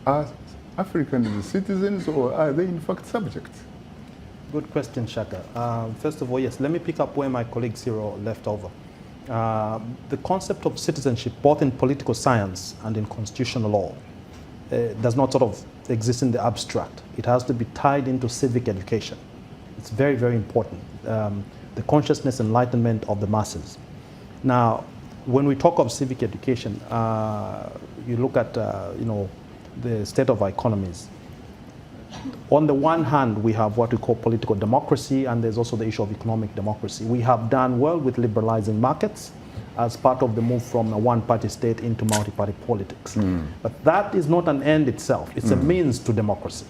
Are Africans citizens or are they in fact subjects? Good question, Shaka. First of all, yes, let me pick up where my colleague Cyril left over. The concept of citizenship, both in political science and in constitutional law, does not sort of exist in the abstract. It has to be tied into civic education. It's very, very important. The consciousness enlightenment of the masses. Now, when we talk of civic education, you look at the state of our economies. On the one hand, we have what we call political democracy, and there's also the issue of economic democracy. We have done well with liberalizing markets as part of the move from a one-party state into multi-party politics. But that is not an end itself. It's a means to democracy.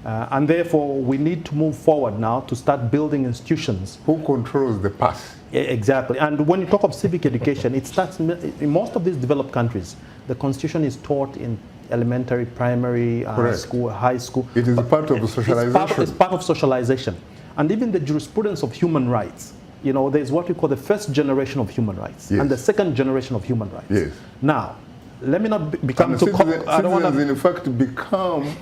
And therefore, we need to move forward now to start building institutions. Who controls the path? Exactly. And when you talk of civic education, it starts in most of these developed countries. The Constitution is taught in elementary, primary school, high school. It is part of socialization. It's part of socialization. And even the jurisprudence of human rights. There's what we call the first generation of human rights and the second generation of human rights. Yes. Now, let me not become too... Citizens, in fact, become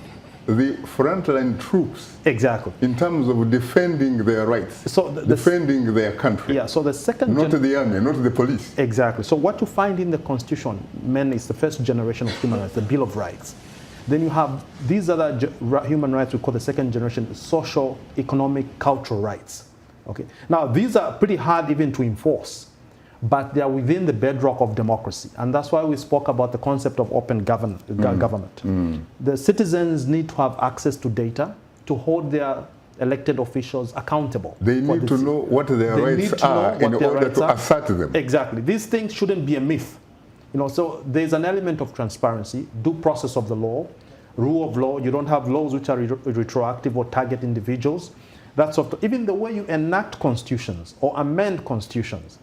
the frontline troops. Exactly. In terms of defending their rights, defending their country. Yeah, so the second... Not the army, not the police. Exactly. So what you find in the Constitution, is the first generation of human rights, the Bill of Rights. Then you have these other human rights we call the second generation, social, economic, cultural rights. Okay. Now, these are pretty hard even to enforce, but they are within the bedrock of democracy. And that's why we spoke about the concept of open government. The citizens need to have access to data to hold their elected officials accountable. They need to know what their rights are in order to assert them. Exactly. These things shouldn't be a myth. So there's an element of transparency, due process of the law, rule of law. You don't have laws which are retroactive or target individuals. That's even the way you enact constitutions or amend constitutions.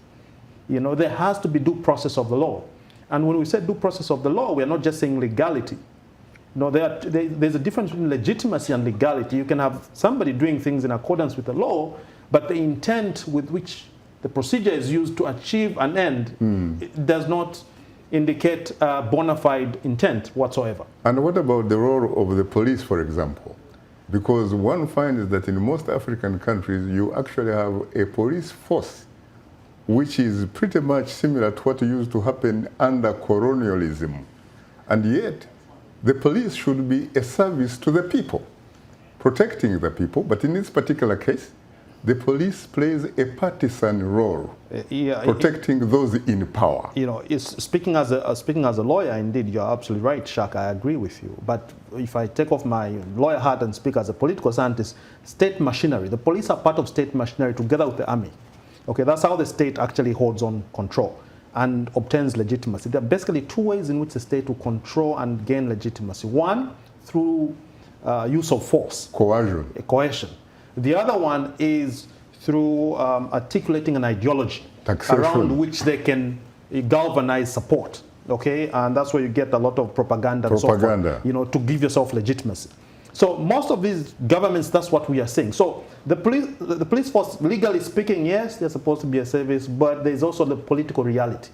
There has to be due process of the law. And when we say due process of the law, we're not just saying legality. There's a difference between legitimacy and legality. You can have somebody doing things in accordance with the law, but the intent with which the procedure is used to achieve an end it does not indicate bona fide intent whatsoever. And what about the role of the police, for example? Because one finds that in most African countries, you actually have a police force which is pretty much similar to what used to happen under colonialism. And yet, the police should be a service to the people, protecting the people. But in this particular case, the police plays a partisan role, protecting those in power. Speaking as a lawyer, indeed, you're absolutely right, Shaka. I agree with you. But if I take off my lawyer hat and speak as a political scientist, state machinery, the police are part of state machinery together with the army. Okay, that's how the state actually holds on control and obtains legitimacy. There are basically two ways in which the state will control and gain legitimacy. One, through use of force. Coercion. The other one is through articulating an ideology around which they can galvanize support. Okay, and that's where you get a lot of propaganda. And so forth, to give yourself legitimacy. So most of these governments, that's what we are seeing. So the police force, legally speaking, yes, they're supposed to be a service, but there's also the political reality.